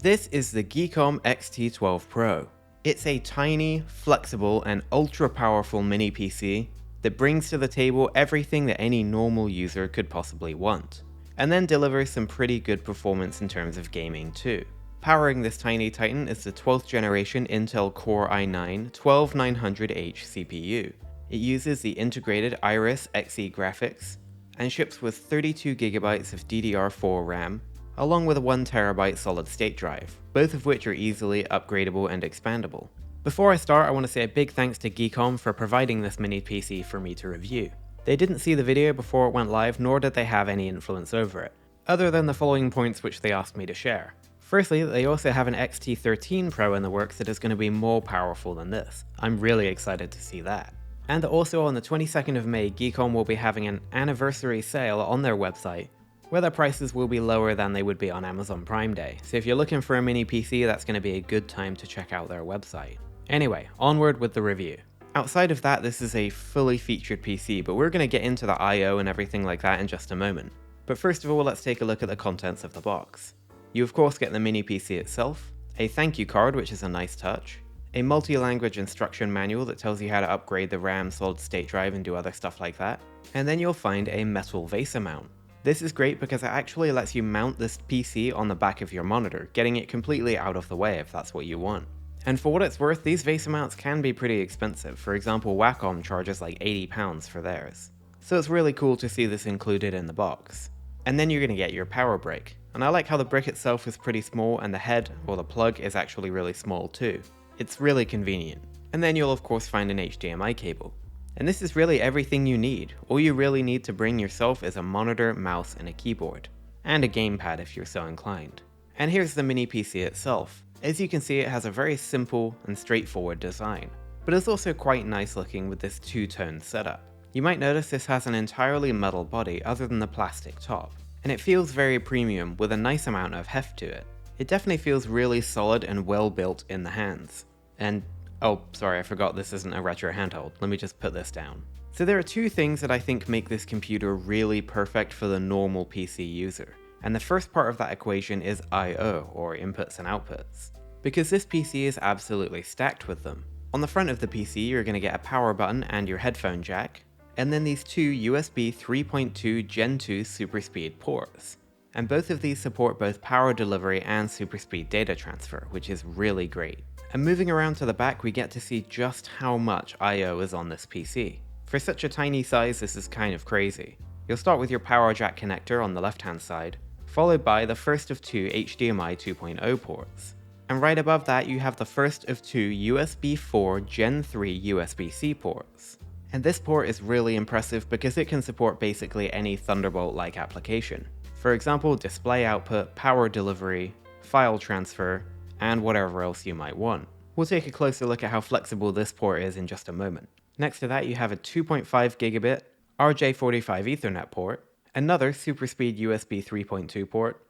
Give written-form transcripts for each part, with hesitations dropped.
This is the Geekom XT12 Pro. It's a tiny, flexible, and ultra-powerful mini PC that brings to the table everything that any normal user could possibly want, and then delivers some pretty good performance in terms of gaming too. Powering this tiny titan is the 12th generation Intel Core i9-12900H CPU. It uses the integrated Iris Xe graphics, and ships with 32GB of DDR4 RAM, along with a 1TB solid-state drive, both of which are easily upgradable and expandable. Before I start, I want to say a big thanks to Geekom for providing this mini PC for me to review. They didn't see the video before it went live, nor did they have any influence over it, other than the following points which they asked me to share. Firstly, they also have an XT13 Pro in the works that is going to be more powerful than this. I'm really excited to see that. And also on the 22nd of May, Geekom will be having an anniversary sale on their website, where their prices will be lower than they would be on Amazon Prime Day. So if you're looking for a mini PC, that's going to be a good time to check out their website. Anyway, onward with the review. Outside of that, this is a fully featured PC, but we're going to get into the I/O and everything like that in just a moment. But first of all, let's take a look at the contents of the box. You of course get the mini PC itself, a thank you card which is a nice touch, a multi-language instruction manual that tells you how to upgrade the RAM, solid state drive and do other stuff like that, and then you'll find a metal VESA mount. This is great because it actually lets you mount this PC on the back of your monitor, getting it completely out of the way if that's what you want. And for what it's worth, these VESA mounts can be pretty expensive. For example, Wacom charges like £80 for theirs. So it's really cool to see this included in the box. And then you're going to get your power brick. And I like how the brick itself is pretty small and the head, or the plug, is actually really small too. It's really convenient. And then you'll of course find an HDMI cable. And this is really everything you need. All you really need to bring yourself is a monitor, mouse, and a keyboard. And a gamepad if you're so inclined. And here's the mini PC itself. As you can see, it has a very simple and straightforward design, but it's also quite nice looking with this two-tone setup. You might notice this has an entirely metal body other than the plastic top, and it feels very premium with a nice amount of heft to it. It definitely feels really solid and well built in the hands. And oh, sorry, I forgot this isn't a retro handheld. Let me just put this down. So there are two things that I think make this computer really perfect for the normal PC user. And the first part of that equation is I/O, or inputs and outputs. Because this PC is absolutely stacked with them. On the front of the PC, you're going to get a power button and your headphone jack, and then these two USB 3.2 Gen 2 super speed ports. And both of these support both power delivery and super speed data transfer, which is really great. And moving around to the back, we get to see just how much I/O is on this PC. For such a tiny size, this is kind of crazy. You'll start with your power jack connector on the left hand side, followed by the first of two HDMI 2.0 ports. And right above that, you have the first of two USB 4 Gen 3 USB-C ports. And this port is really impressive because it can support basically any Thunderbolt-like application. For example, display output, power delivery, file transfer, and whatever else you might want. We'll take a closer look at how flexible this port is in just a moment. Next to that, you have a 2.5 gigabit RJ45 Ethernet port, another super speed USB 3.2 port,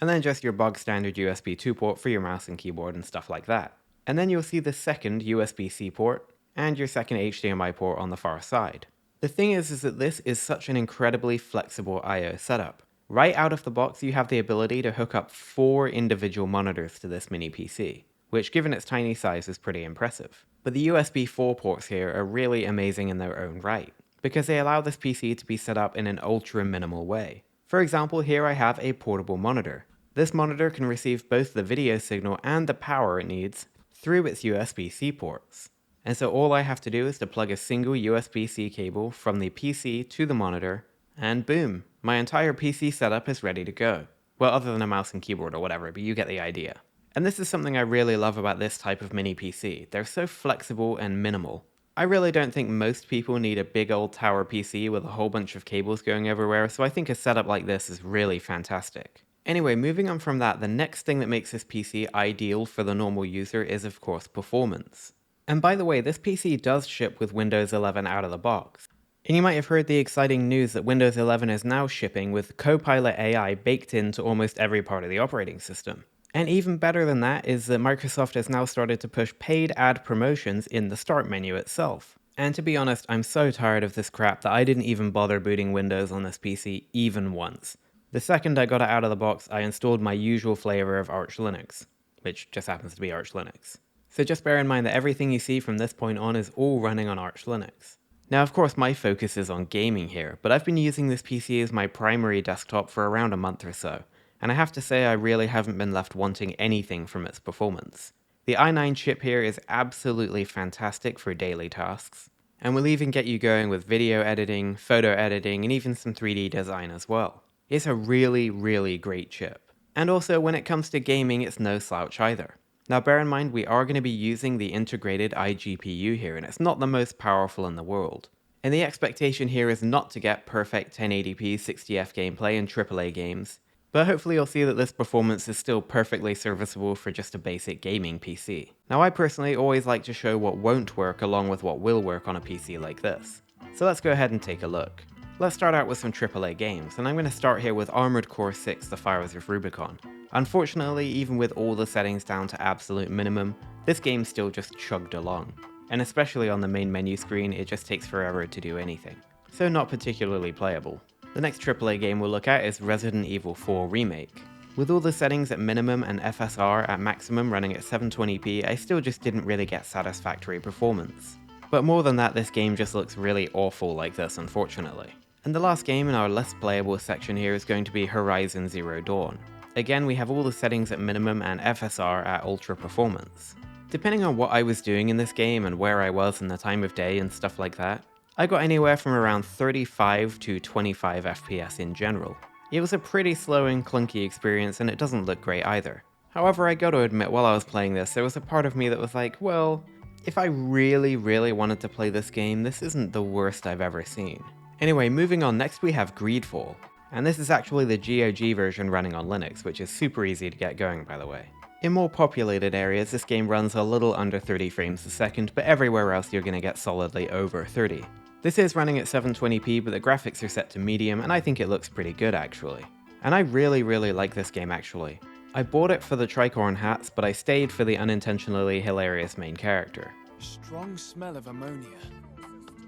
and then just your bog standard USB 2 port for your mouse and keyboard and stuff like that. And then you'll see the second USB-C port, and your second HDMI port on the far side. The thing is that this is such an incredibly flexible I/O setup. Right out of the box, you have the ability to hook up 4 individual monitors to this mini PC, which given its tiny size is pretty impressive. But the USB 4 ports here are really amazing in their own right, because they allow this PC to be set up in an ultra minimal way. For example, here I have a portable monitor. This monitor can receive both the video signal and the power it needs through its USB-C ports. And so all I have to do is to plug a single USB-C cable from the PC to the monitor, and boom, my entire PC setup is ready to go. Well, other than a mouse and keyboard or whatever, but you get the idea. And this is something I really love about this type of mini PC. They're so flexible and minimal. I really don't think most people need a big old tower PC with a whole bunch of cables going everywhere, so I think a setup like this is really fantastic. Anyway, moving on from that, the next thing that makes this PC ideal for the normal user is of course performance. And by the way, this PC does ship with Windows 11 out of the box. And you might have heard the exciting news that Windows 11 is now shipping with Copilot AI baked into almost every part of the operating system. And even better than that is that Microsoft has now started to push paid ad promotions in the start menu itself. And to be honest, I'm so tired of this crap that I didn't even bother booting Windows on this PC even once. The second I got it out of the box, I installed my usual flavor of Arch Linux, which just happens to be Arch Linux. So just bear in mind that everything you see from this point on is all running on Arch Linux. Now of course my focus is on gaming here, but I've been using this PC as my primary desktop for around a month or so, and I have to say I really haven't been left wanting anything from its performance. The i9 chip here is absolutely fantastic for daily tasks, and will even get you going with video editing, photo editing, and even some 3D design as well. It's a really great chip. And also when it comes to gaming, it's no slouch either. Now bear in mind we are going to be using the integrated iGPU here, and it's not the most powerful in the world. And the expectation here is not to get perfect 1080p 60F gameplay in AAA games, but hopefully you'll see that this performance is still perfectly serviceable for just a basic gaming PC. Now I personally always like to show what won't work along with what will work on a PC like this. So let's go ahead and take a look. Let's start out with some AAA games, and I'm going to start here with Armored Core 6: The Fires of Rubicon. Unfortunately, even with all the settings down to absolute minimum, this game still just chugged along. And especially on the main menu screen, it just takes forever to do anything. So not particularly playable. The next AAA game we'll look at is Resident Evil 4 Remake. With all the settings at minimum and FSR at maximum running at 720p, I still just didn't really get satisfactory performance. But more than that, this game just looks really awful like this, unfortunately. And the last game in our less playable section here is going to be Horizon Zero Dawn. Again, we have all the settings at minimum and FSR at ultra performance. Depending on what I was doing in this game and where I was in the time of day and stuff like that, I got anywhere from around 35 to 25 FPS in general. It was a pretty slow and clunky experience, and it doesn't look great either. However, I gotta admit, while I was playing this, there was a part of me that was like, well, if I really wanted to play this game, this isn't the worst I've ever seen. Anyway, moving on, next we have Greedfall. And this is actually the GOG version running on Linux, which is super easy to get going, by the way. In more populated areas, this game runs a little under 30 frames a second, but everywhere else you're gonna get solidly over 30. This is running at 720p, but the graphics are set to medium, and I think it looks pretty good actually. And I really like this game actually. I bought it for the tricorn hats, but I stayed for the unintentionally hilarious main character. Strong smell of ammonia.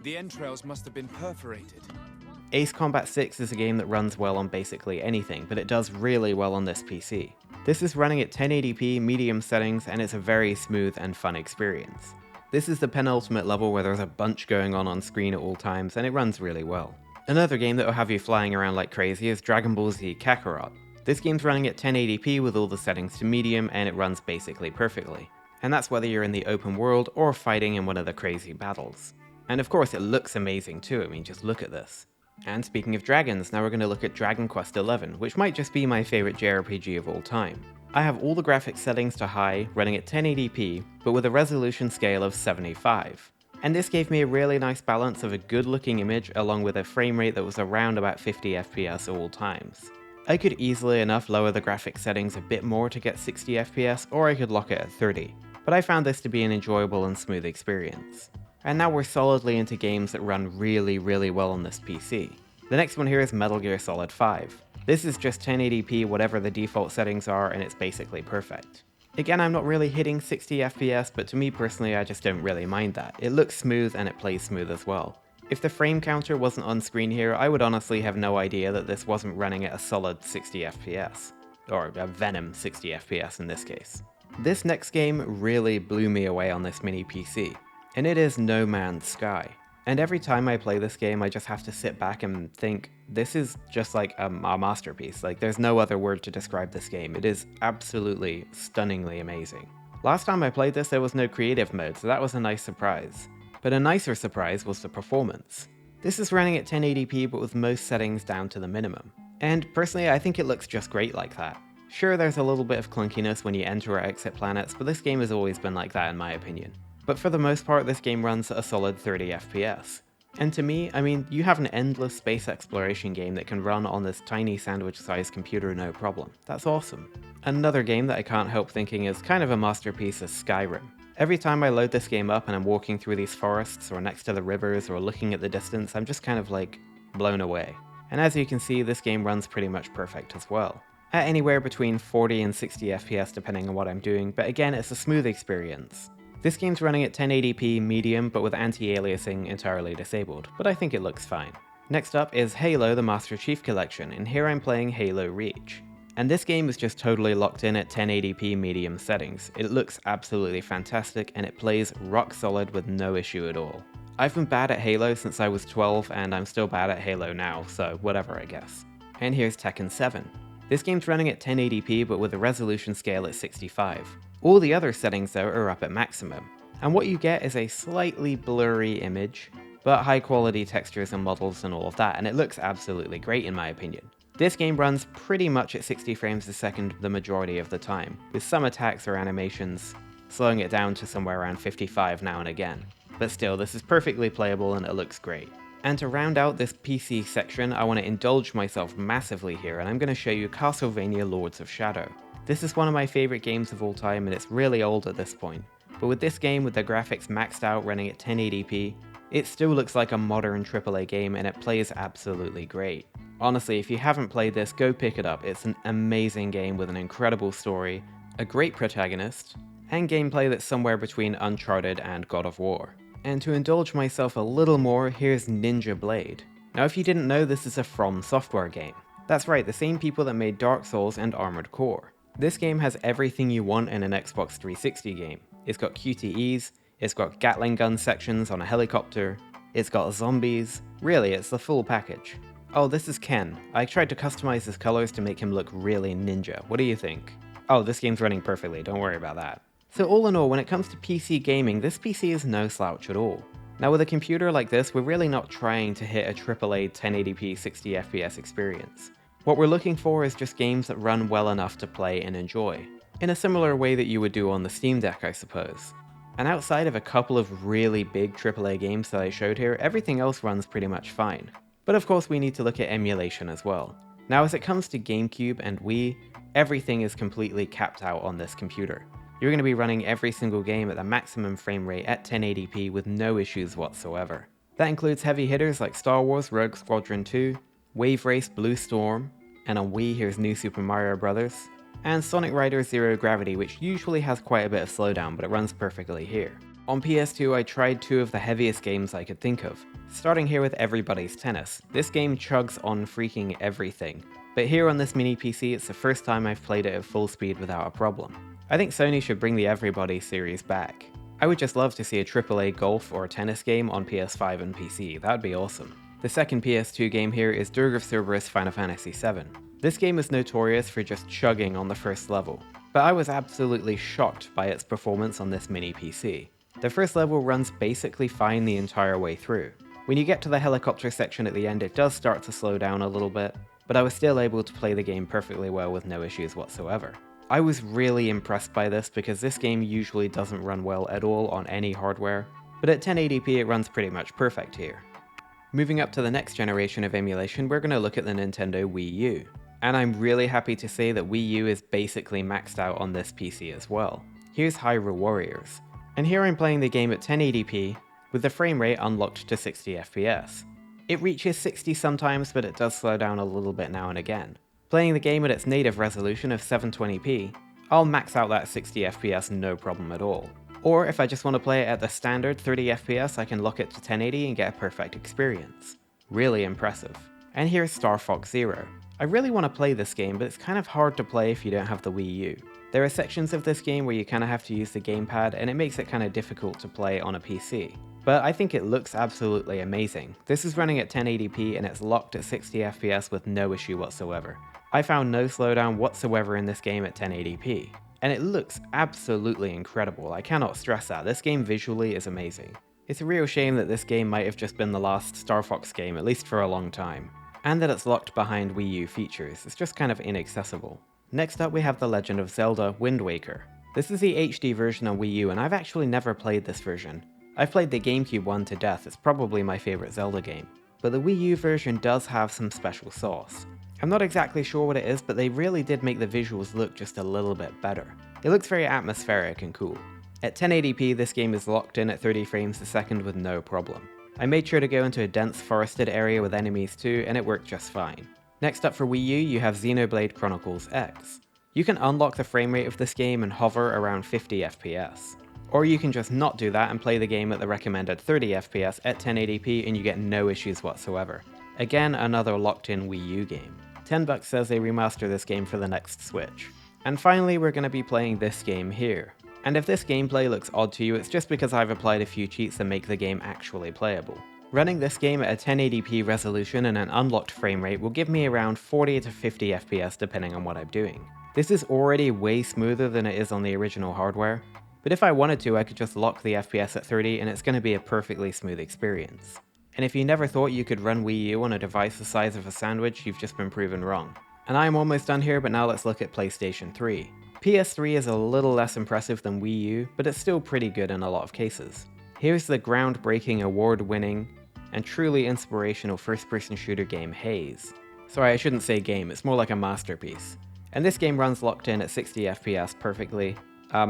The entrails must have been perforated. Ace Combat 6 is a game that runs well on basically anything, but it does really well on this PC. This is running at 1080p medium settings, and it's a very smooth and fun experience. This is the penultimate level where there's a bunch going on screen at all times, and it runs really well. Another game that will have you flying around like crazy is Dragon Ball Z Kakarot. This game's running at 1080p with all the settings to medium, and it runs basically perfectly. And that's whether you're in the open world or fighting in one of the crazy battles. And of course it looks amazing too, I mean just look at this. And speaking of dragons, now we're going to look at Dragon Quest XI, which might just be my favourite JRPG of all time. I have all the graphics settings to high, running at 1080p, but with a resolution scale of 75. And this gave me a really nice balance of a good looking image along with a frame rate that was around about 50 FPS all times. I could easily enough lower the graphics settings a bit more to get 60 FPS, or I could lock it at 30, but I found this to be an enjoyable and smooth experience. And now we're solidly into games that run really well on this PC. The next one here is Metal Gear Solid 5. This is just 1080p whatever the default settings are, and it's basically perfect. Again, I'm not really hitting 60 FPS, but to me personally I just don't really mind that. It looks smooth and it plays smooth as well. If the frame counter wasn't on screen here, I would honestly have no idea that this wasn't running at a solid 60 FPS. Or a Venom 60 FPS in this case. This next game really blew me away on this mini PC. And it is No Man's Sky. And every time I play this game, I just have to sit back and think, this is just like a masterpiece. Like, there's no other word to describe this game. It is absolutely stunningly amazing. Last time I played this, there was no creative mode, so that was a nice surprise. But a nicer surprise was the performance. This is running at 1080p, but with most settings down to the minimum. And personally, I think it looks just great like that. Sure, there's a little bit of clunkiness when you enter or exit planets, but this game has always been like that in my opinion. But for the most part, this game runs at a solid 30 FPS. And to me, I mean, you have an endless space exploration game that can run on this tiny sandwich-sized computer no problem. That's awesome. Another game that I can't help thinking is kind of a masterpiece is Skyrim. Every time I load this game up and I'm walking through these forests or next to the rivers or looking at the distance, I'm just kind of like blown away. And as you can see, this game runs pretty much perfect as well. At anywhere between 40 and 60 FPS depending on what I'm doing, but again, it's a smooth experience. This game's running at 1080p medium, but with anti-aliasing entirely disabled, but I think it looks fine. Next up is Halo the Master Chief Collection, and here I'm playing Halo Reach. And this game is just totally locked in at 1080p medium settings. It looks absolutely fantastic and it plays rock solid with no issue at all. I've been bad at Halo since I was 12 and I'm still bad at Halo now, so whatever I guess. And here's Tekken 7. This game's running at 1080p but with a resolution scale at 65. All the other settings though are up at maximum. And what you get is a slightly blurry image, but high quality textures and models and all of that, and it looks absolutely great in my opinion. This game runs pretty much at 60 frames a second the majority of the time, with some attacks or animations slowing it down to somewhere around 55 now and again. But still, this is perfectly playable and it looks great. And to round out this PC section, I want to indulge myself massively here, and I'm going to show you Castlevania Lords of Shadow. This is one of my favourite games of all time and it's really old at this point. But with this game, with the graphics maxed out running at 1080p, it still looks like a modern AAA game and it plays absolutely great. Honestly, if you haven't played this, go pick it up. It's an amazing game with an incredible story, a great protagonist, and gameplay that's somewhere between Uncharted and God of War. And to indulge myself a little more, here's Ninja Blade. Now if you didn't know, this is a From Software game. That's right, the same people that made Dark Souls and Armored Core. This game has everything you want in an Xbox 360 game. It's got QTEs, it's got Gatling gun sections on a helicopter, it's got zombies, really it's the full package. Oh, this is Ken. I tried to customize his colors to make him look really ninja. What do you think? Oh, this game's running perfectly, don't worry about that. So all in all, when it comes to PC gaming, this PC is no slouch at all. Now with a computer like this, we're really not trying to hit a AAA 1080p 60fps experience. What we're looking for is just games that run well enough to play and enjoy, in a similar way that you would do on the Steam Deck, I suppose. And outside of a couple of really big AAA games that I showed here, everything else runs pretty much fine. But of course we need to look at emulation as well. Now as it comes to Gamecube and Wii, everything is completely capped out on this computer. You're going to be running every single game at the maximum frame rate at 1080p with no issues whatsoever. That includes heavy hitters like Star Wars Rogue Squadron 2, Wave Race Blue Storm, and on Wii here's New Super Mario Bros., and Sonic Rider Zero Gravity, which usually has quite a bit of slowdown, but it runs perfectly here. On PS2 I tried two of the heaviest games I could think of, starting here with Everybody's Tennis. This game chugs on freaking everything, but here on this mini PC it's the first time I've played it at full speed without a problem. I think Sony should bring the Everybody series back. I would just love to see a AAA golf or tennis game on PS5 and PC, that'd be awesome. The second PS2 game here is Dirge of Cerberus Final Fantasy VII. This game is notorious for just chugging on the first level, but I was absolutely shocked by its performance on this mini PC. The first level runs basically fine the entire way through. When you get to the helicopter section at the end, it does start to slow down a little bit, but I was still able to play the game perfectly well with no issues whatsoever. I was really impressed by this because this game usually doesn't run well at all on any hardware, but at 1080p it runs pretty much perfect here. Moving up to the next generation of emulation, we're going to look at the Nintendo Wii U. And I'm really happy to say that Wii U is basically maxed out on this PC as well. Here's Hyrule Warriors. And here I'm playing the game at 1080p, with the frame rate unlocked to 60fps. It reaches 60 sometimes, but it does slow down a little bit now and again. Playing the game at its native resolution of 720p, I'll max out that 60fps no problem at all. Or if I just want to play it at the standard 30fps, I can lock it to 1080 and get a perfect experience. Really impressive. And here's Star Fox Zero. I really want to play this game, but it's kind of hard to play if you don't have the Wii U. There are sections of this game where you kind of have to use the gamepad, and it makes it kind of difficult to play on a PC. But I think it looks absolutely amazing. This is running at 1080p and it's locked at 60fps with no issue whatsoever. I found no slowdown whatsoever in this game at 1080p. And it looks absolutely incredible, I cannot stress that. This game visually is amazing. It's a real shame that this game might have just been the last Star Fox game, at least for a long time. And that it's locked behind Wii U features, it's just kind of inaccessible. Next up we have The Legend of Zelda Wind Waker. This is the HD version on Wii U and I've actually never played this version. I've played the Gamecube one to death, it's probably my favourite Zelda game. But the Wii U version does have some special sauce. I'm not exactly sure what it is, but they really did make the visuals look just a little bit better. It looks very atmospheric and cool. At 1080p this game is locked in at 30 frames a second with no problem. I made sure to go into a dense forested area with enemies too, and it worked just fine. Next up for Wii U, you have Xenoblade Chronicles X. You can unlock the frame rate of this game and hover around 50fps. Or you can just not do that and play the game at the recommended 30fps at 1080p and you get no issues whatsoever. Again, another locked-in Wii U game. $10 says they remaster this game for the next Switch. And finally, we're going to be playing this game here. And if this gameplay looks odd to you, it's just because I've applied a few cheats that make the game actually playable. Running this game at a 1080p resolution and an unlocked frame rate will give me around 40 to 50 FPS depending on what I'm doing. This is already way smoother than it is on the original hardware, but if I wanted to, I could just lock the FPS at 30 and it's going to be a perfectly smooth experience. And if you never thought you could run Wii U on a device the size of a sandwich, you've just been proven wrong. And I'm almost done here, but now let's look at PlayStation 3. PS3 is a little less impressive than Wii U, but it's still pretty good in a lot of cases. Here's the groundbreaking, award-winning, and truly inspirational first-person shooter game Haze. Sorry, I shouldn't say game, it's more like a masterpiece. And this game runs locked in at 60 FPS perfectly.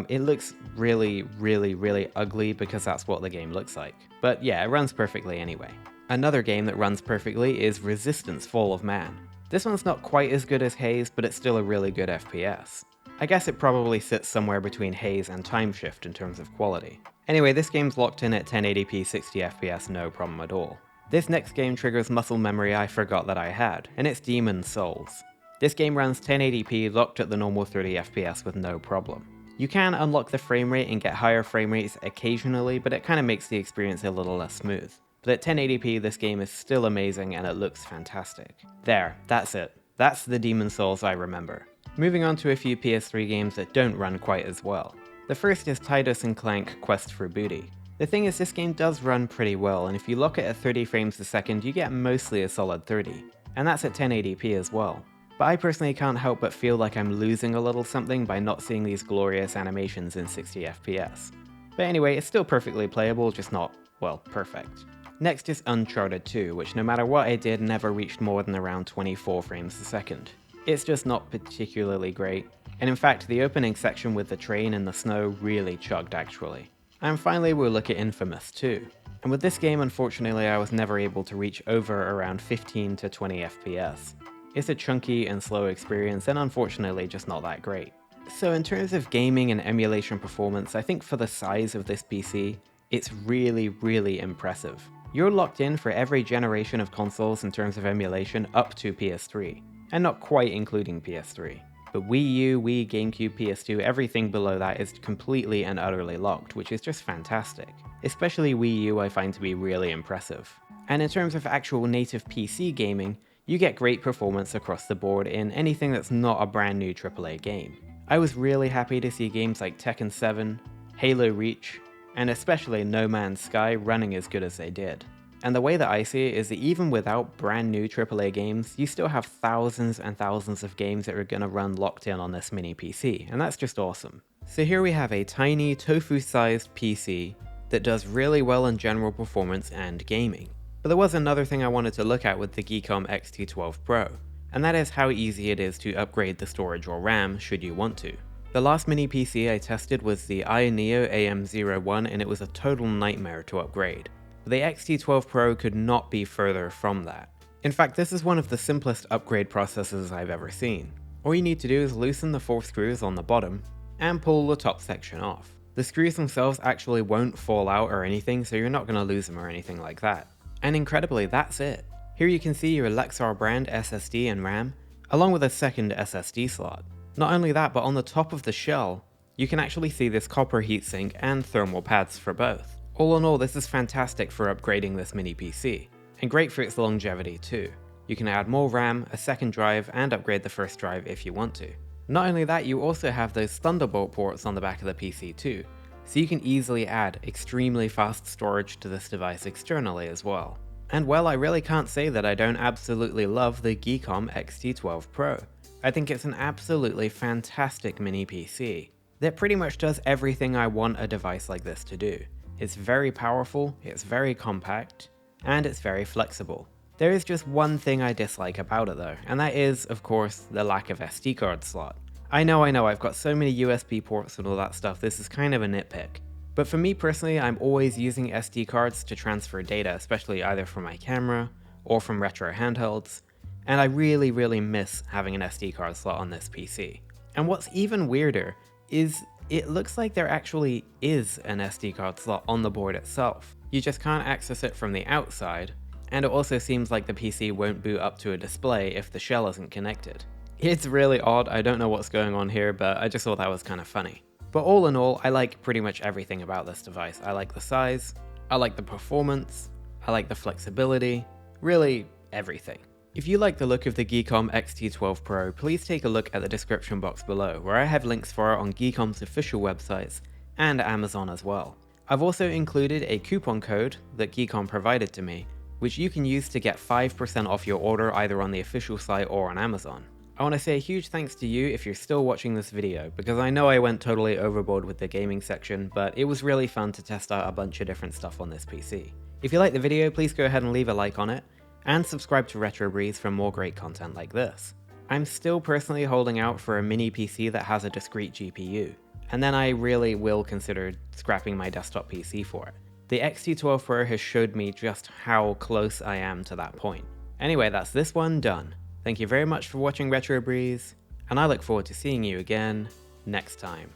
It looks really ugly because that's what the game looks like. But yeah, it runs perfectly anyway. Another game that runs perfectly is Resistance: Fall of Man. This one's not quite as good as Haze, but it's still a really good FPS. I guess it probably sits somewhere between Haze and Time Shift in terms of quality. Anyway, this game's locked in at 1080p 60 FPS, no problem at all. This next game triggers muscle memory I forgot that I had, and it's Demon's Souls. This game runs 1080p locked at the normal 30 FPS with no problem. You can unlock the frame rate and get higher frame rates occasionally, but it kind of makes the experience a little less smooth. But at 1080p, this game is still amazing and it looks fantastic. There, that's it. That's the Demon's Souls I remember. Moving on to a few PS3 games that don't run quite as well. The first is Tidus & Clank Quest for Booty. The thing is, this game does run pretty well, and if you lock it at 30 frames a second, you get mostly a solid 30. And that's at 1080p as well. But I personally can't help but feel like I'm losing a little something by not seeing these glorious animations in 60 FPS. But anyway, it's still perfectly playable, just not, well, perfect. Next is Uncharted 2, which no matter what I did never reached more than around 24 frames a second. It's just not particularly great, and in fact the opening section with the train in the snow really chugged actually. And finally we'll look at Infamous 2. And with this game, unfortunately, I was never able to reach over around 15 to 20 FPS. It's a chunky and slow experience, and unfortunately just not that great. So in terms of gaming and emulation performance, I think for the size of this PC, it's really impressive. You're locked in for every generation of consoles in terms of emulation up to PS3, and not quite including PS3. But Wii U, Wii, Gamecube, PS2, everything below that is completely and utterly locked, which is just fantastic. Especially Wii U I find to be really impressive. And in terms of actual native PC gaming, you get great performance across the board in anything that's not a brand new AAA game. I was really happy to see games like Tekken 7, Halo Reach, and especially No Man's Sky running as good as they did. And the way that I see it is that even without brand new AAA games, you still have thousands and thousands of games that are going to run locked in on this mini PC, and that's just awesome. So here we have a tiny tofu-sized PC that does really well in general performance and gaming. But there was another thing I wanted to look at with the Geekom XT12 Pro, and that is how easy it is to upgrade the storage or RAM should you want to. The last mini PC I tested was the iNeo AM01, and it was a total nightmare to upgrade. The XT12 Pro could not be further from that. In fact, this is one of the simplest upgrade processes I've ever seen. All you need to do is loosen the 4 screws on the bottom and pull the top section off. The screws themselves actually won't fall out or anything, so you're not going to lose them or anything like that. And incredibly, that's it. Here you can see your Lexar brand SSD and RAM, along with a second SSD slot. Not only that, but on the top of the shell, you can actually see this copper heatsink and thermal pads for both. All in all, this is fantastic for upgrading this mini PC, and great for its longevity too. You can add more RAM, a second drive, and upgrade the first drive if you want to. Not only that, you also have those Thunderbolt ports on the back of the PC too, so you can easily add extremely fast storage to this device externally as well. And well, I really can't say that I don't absolutely love the Geekom XT12 Pro. I think it's an absolutely fantastic mini PC that pretty much does everything I want a device like this to do. It's very powerful, it's very compact, and it's very flexible. There is just one thing I dislike about it though, and that is, of course, the lack of SD card slot. I know, I've got so many USB ports and all that stuff, this is kind of a nitpick. But for me personally, I'm always using SD cards to transfer data, especially either from my camera or from retro handhelds, and I really miss having an SD card slot on this PC. And what's even weirder is it looks like there actually is an SD card slot on the board itself. You just can't access it from the outside, and it also seems like the PC won't boot up to a display if the shell isn't connected. It's really odd, I don't know what's going on here, but I just thought that was kind of funny. But all in all, I like pretty much everything about this device. I like the size, I like the performance, I like the flexibility, really everything. If you like the look of the Geekom XT12 Pro, please take a look at the description box below, where I have links for it on Geekom's official websites and Amazon as well. I've also included a coupon code that Geekom provided to me, which you can use to get 5% off your order either on the official site or on Amazon. I want to say a huge thanks to you if you're still watching this video, because I know I went totally overboard with the gaming section, but it was really fun to test out a bunch of different stuff on this PC. If you liked the video, please go ahead and leave a like on it, and subscribe to Retro Breeze for more great content like this. I'm still personally holding out for a mini PC that has a discrete GPU, and then I really will consider scrapping my desktop PC for it. The XT12 Pro has showed me just how close I am to that point. Anyway, that's this one done. Thank you very much for watching Retro Breeze, and I look forward to seeing you again next time.